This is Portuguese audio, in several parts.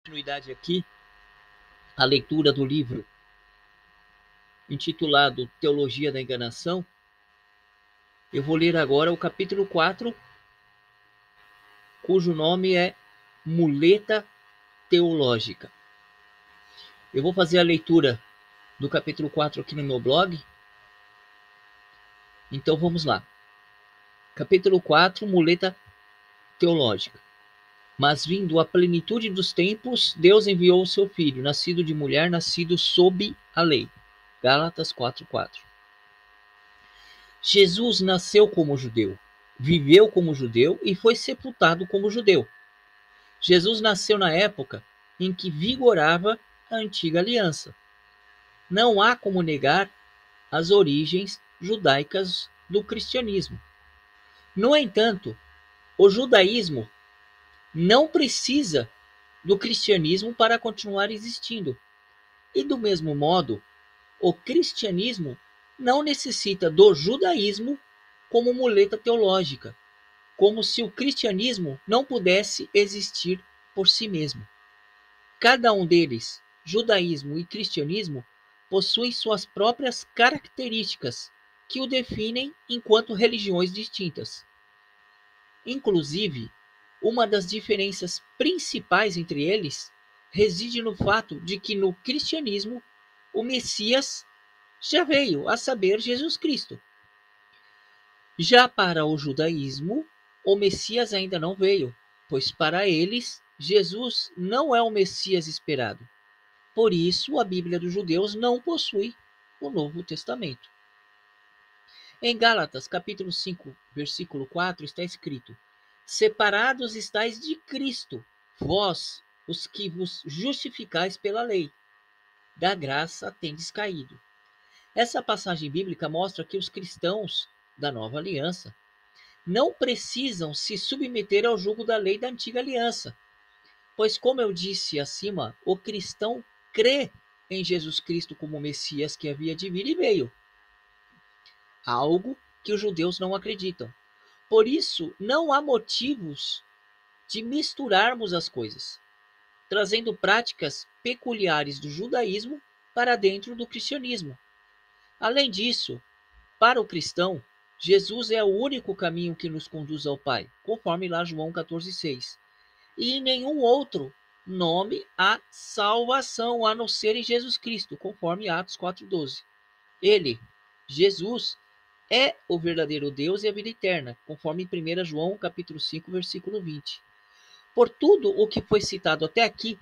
Continuidade aqui a leitura do livro intitulado Teologia da Enganação. Eu vou ler agora o capítulo 4, cujo nome é Muleta Teológica. Eu vou fazer a leitura do capítulo 4 aqui no meu blog. Então vamos lá. Capítulo 4, Muleta Teológica. Mas vindo a plenitude dos tempos, Deus enviou o seu Filho, nascido de mulher, nascido sob a lei. Gálatas 4:4. Jesus nasceu como judeu, viveu como judeu e foi sepultado como judeu. Jesus nasceu na época em que vigorava a antiga aliança. Não há como negar as origens judaicas do cristianismo. No entanto, o judaísmo não precisa do cristianismo para continuar existindo. E do mesmo modo, o cristianismo não necessita do judaísmo como muleta teológica, como se o cristianismo não pudesse existir por si mesmo. Cada um deles, judaísmo e cristianismo, possuem suas próprias características que o definem enquanto religiões distintas. Inclusive, uma das diferenças principais entre eles reside no fato de que no cristianismo o Messias já veio, a saber, Jesus Cristo. Já para o judaísmo, o Messias ainda não veio, pois para eles Jesus não é o Messias esperado. Por isso, a Bíblia dos judeus não possui o Novo Testamento. Em Gálatas, capítulo 5, versículo 4, está escrito: separados estáis de Cristo, vós, os que vos justificais pela lei, da graça tendes caído. Essa passagem bíblica mostra que os cristãos da nova aliança não precisam se submeter ao jugo da lei da antiga aliança, pois, como eu disse acima, o cristão crê em Jesus Cristo como Messias que havia de vir e veio, algo que os judeus não acreditam. Por isso, não há motivos de misturarmos as coisas, trazendo práticas peculiares do judaísmo para dentro do cristianismo. Além disso, para o cristão, Jesus é o único caminho que nos conduz ao Pai, conforme lá João 14,6. E em nenhum outro nome há salvação a não ser em Jesus Cristo, conforme Atos 4,12. Ele, Jesus, é o verdadeiro Deus e a vida eterna, conforme 1 João capítulo 5, versículo 20. Por tudo o que foi citado até aqui,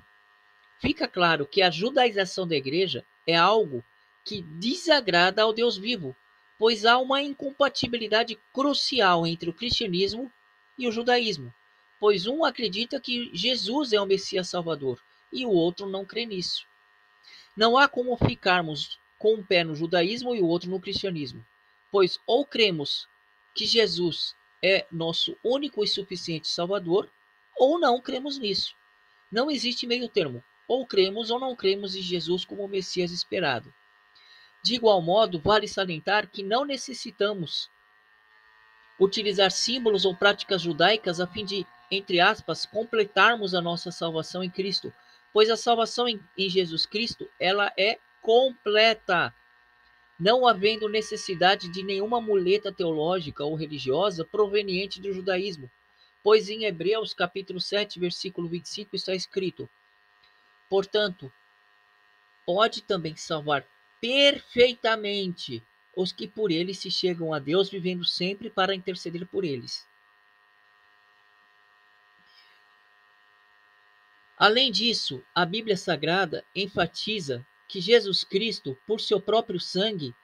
fica claro que a judaização da igreja é algo que desagrada ao Deus vivo, pois há uma incompatibilidade crucial entre o cristianismo e o judaísmo, pois um acredita que Jesus é o Messias Salvador e o outro não crê nisso. Não há como ficarmos com um pé no judaísmo e o outro no cristianismo, pois ou cremos que Jesus é nosso único e suficiente Salvador, ou não cremos nisso. Não existe meio termo. Ou cremos ou não cremos em Jesus como o Messias esperado. De igual modo, vale salientar que não necessitamos utilizar símbolos ou práticas judaicas a fim de, entre aspas, completarmos a nossa salvação em Cristo, pois a salvação em Jesus Cristo, ela é completa, não havendo necessidade de nenhuma muleta teológica ou religiosa proveniente do judaísmo, pois em Hebreus capítulo 7, versículo 25 está escrito: portanto, pode também salvar perfeitamente os que por ele se chegam a Deus, vivendo sempre para interceder por eles. Além disso, a Bíblia Sagrada enfatiza que Jesus Cristo, por seu próprio sangue,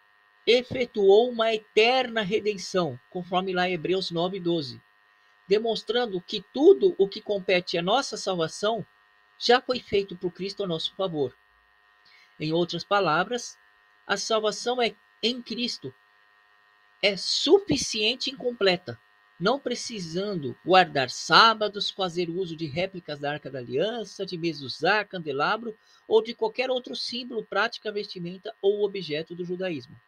efetuou uma eterna redenção, conforme lá em Hebreus 9:12, demonstrando que tudo o que compete à nossa salvação já foi feito por Cristo a nosso favor. Em outras palavras, a salvação em Cristo é suficiente e completa, não precisando guardar sábados, fazer uso de réplicas da Arca da Aliança, de mezuzá, candelabro ou de qualquer outro símbolo, prática, vestimenta ou objeto do judaísmo.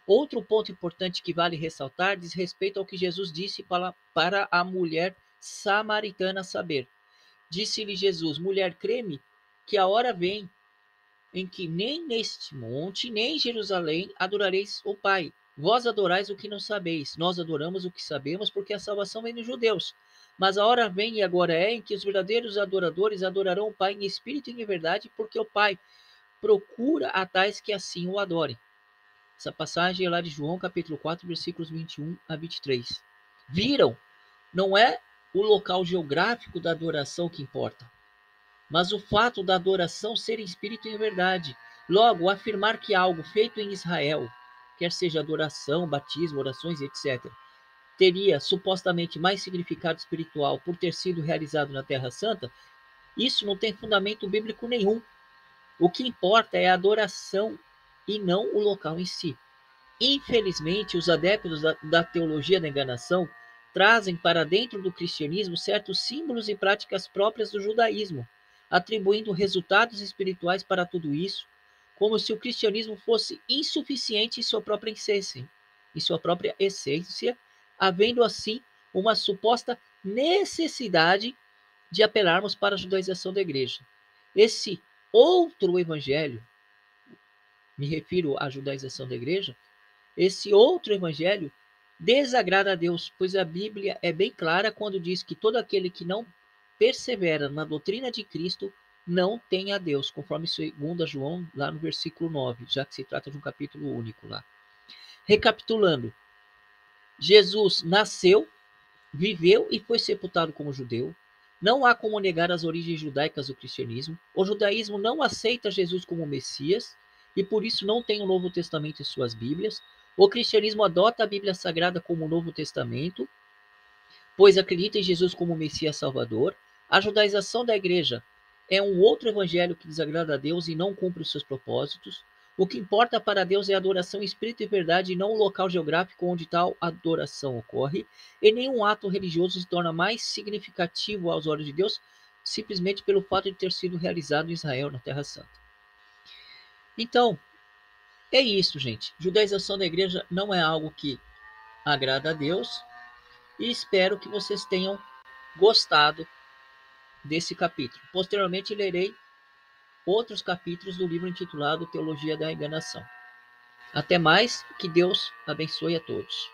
Outro ponto importante que vale ressaltar diz respeito ao que Jesus disse para a mulher samaritana, saber: Disse-lhe Jesus: mulher, crê-me que a hora vem em que nem neste monte, nem em Jerusalém adorareis o Pai. Vós adorais o que não sabeis, nós adoramos o que sabemos, porque a salvação vem dos judeus. Mas a hora vem e agora é em que os verdadeiros adoradores adorarão o Pai em espírito e em verdade, porque o Pai procura a tais que assim o adorem. Essa passagem é lá de João, capítulo 4, versículos 21 a 23. Viram? Não é o local geográfico da adoração que importa, mas o fato da adoração ser em espírito e em verdade. Logo, afirmar que algo feito em Israel, quer seja adoração, batismo, orações, etc., teria supostamente mais significado espiritual por ter sido realizado na Terra Santa, isso não tem fundamento bíblico nenhum. O que importa é a adoração e não o local em si. Infelizmente, os adeptos da teologia da enganação trazem para dentro do cristianismo certos símbolos e práticas próprias do judaísmo, atribuindo resultados espirituais para tudo isso, como se o cristianismo fosse insuficiente em sua própria essência, havendo assim uma suposta necessidade de apelarmos para a judaização da igreja. Esse outro evangelho, me refiro à judaização da igreja, esse outro evangelho desagrada a Deus, pois a Bíblia é bem clara quando diz que todo aquele que não persevera na doutrina de Cristo não tem a Deus, conforme 2 João, lá no versículo 9, já que se trata de um capítulo único lá. Recapitulando, Jesus nasceu, viveu e foi sepultado como judeu. Não há como negar as origens judaicas do cristianismo. O judaísmo não aceita Jesus como Messias e por isso não tem o Novo Testamento em suas Bíblias. O cristianismo adota a Bíblia Sagrada como o Novo Testamento, pois acredita em Jesus como Messias Salvador. A judaização da igreja é um outro evangelho que desagrada a Deus e não cumpre os seus propósitos. O que importa para Deus é a adoração em espírito e verdade, e não o local geográfico onde tal adoração ocorre. E nenhum ato religioso se torna mais significativo aos olhos de Deus simplesmente pelo fato de ter sido realizado em Israel, na Terra Santa. Então, é isso, gente. Judaização da igreja não é algo que agrada a Deus, e espero que vocês tenham gostado desse capítulo. Posteriormente, lerei outros capítulos do livro intitulado Teologia da Enganação. Até mais, que Deus abençoe a todos.